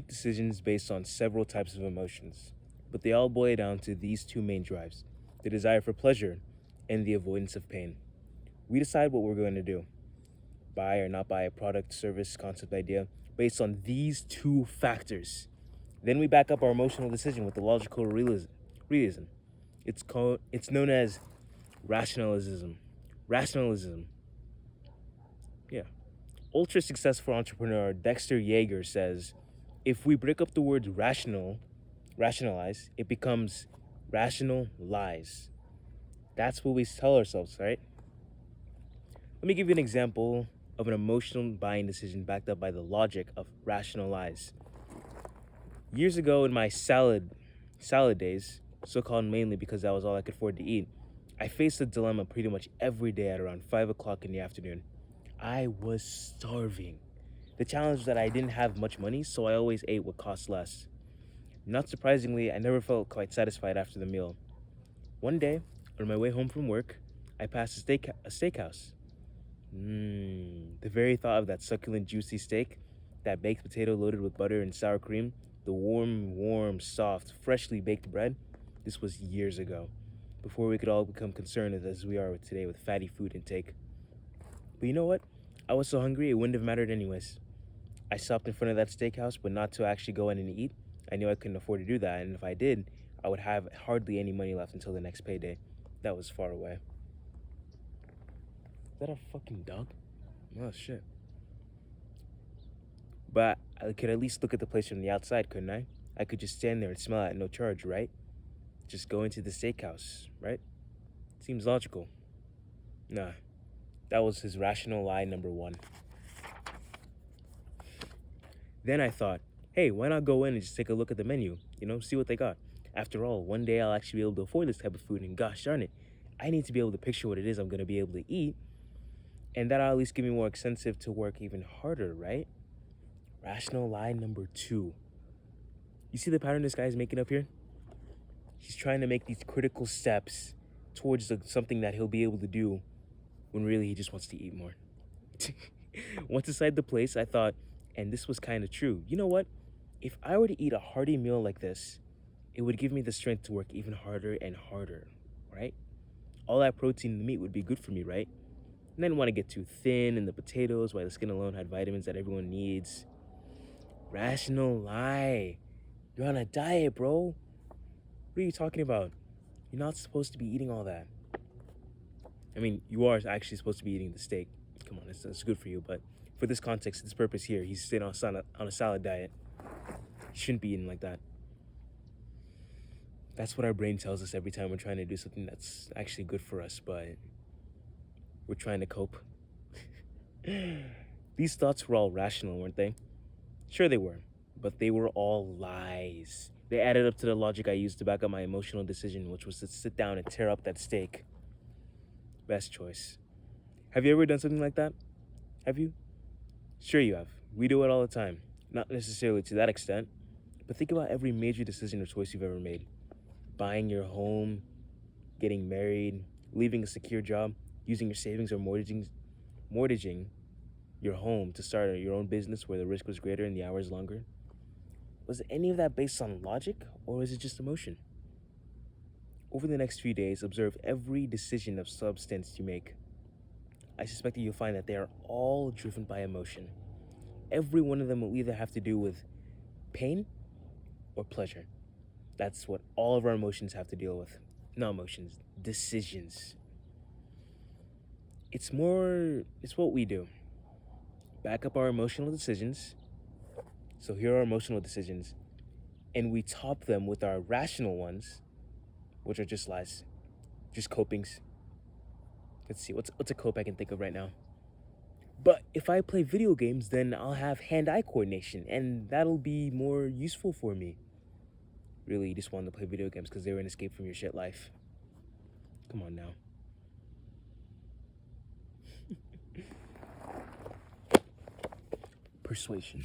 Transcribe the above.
Decisions based on several types of emotions, but they all boil down to these two main drives: the desire for pleasure and the avoidance of pain. We decide what we're going to do: buy or not buy a product, service, concept, idea based on these two factors. Then we back up our emotional decision with the logical realism. It's known as rationalism. Rationalism. Yeah. Ultra successful entrepreneur Dexter Yeager says, if we break up the word rationalize, it becomes rational lies. That's what we tell ourselves, right? Let me give you an example of an emotional buying decision backed up by the logic of rational lies. Years ago in my salad days, so called mainly because that was all I could afford to eat, I faced a dilemma pretty much every day at around 5 o'clock in the afternoon. I was starving. The challenge was that I didn't have much money, so I always ate what cost less. Not surprisingly, I never felt quite satisfied after the meal. One day, on my way home from work, I passed a steakhouse. The very thought of that succulent, juicy steak, that baked potato loaded with butter and sour cream, the warm, soft, freshly baked bread, this was years ago, before we could all become concerned as we are today with fatty food intake. But you know what? I was so hungry it wouldn't have mattered anyways. I stopped in front of that steakhouse, but not to actually go in and eat. I knew I couldn't afford to do that, and if I did, I would have hardly any money left until the next payday. That was far away. Is that a fucking dog? Oh, shit. But I could at least look at the place from the outside, couldn't I? I could just stand there and smell it at no charge, right? Just go into the steakhouse, right? Seems logical. Nah, that was his rational lie number one. Then I thought, hey, why not go in and just take a look at the menu? See what they got. After all, one day I'll actually be able to afford this type of food, and gosh darn it, I need to be able to picture what it is I'm going to be able to eat, and that'll at least give me more incentive to work even harder, right? Rational lie number two. You see the pattern this guy's making up here? He's trying to make these critical steps towards something that he'll be able to do when really he just wants to eat more. Once inside the place, I thought, and this was kind of true, you know what? If I were to eat a hearty meal like this, it would give me the strength to work even harder and harder, right? All that protein in the meat would be good for me, right? And I didn't want to get too thin in the potatoes while the skin alone had vitamins that everyone needs. Rational lie. You're on a diet, bro. What are you talking about? You're not supposed to be eating all that. I mean, you are actually supposed to be eating the steak. Come on, it's good for you. But for this context, this purpose here, he's sitting on a salad diet. He shouldn't be eating like that. That's what our brain tells us every time we're trying to do something that's actually good for us, but we're trying to cope. These thoughts were all rational, weren't they? Sure they were, but they were all lies. They added up to the logic I used to back up my emotional decision, which was to sit down and tear up that steak. Best choice. Have you ever done something like that? Have you? Sure you have. We do it all the time. Not necessarily to that extent, but think about every major decision or choice you've ever made. Buying your home, getting married, leaving a secure job, using your savings or mortgaging your home to start your own business where the risk was greater and the hours longer. Was any of that based on logic, or was it just emotion? Over the next few days, observe every decision of substance you make. I suspect that you'll find that they are all driven by emotion. Every one of them will either have to do with pain or pleasure. That's what all of our emotions have to deal with. Not emotions, decisions. It's what we do. Back up our emotional decisions. So here are emotional decisions. And we top them with our rational ones, which are just lies, just copings. Let's see, what's a cope I can think of right now? But if I play video games, then I'll have hand-eye coordination, and that'll be more useful for me. Really, you just wanted to play video games because they were an escape from your shit life. Come on now. Persuasion.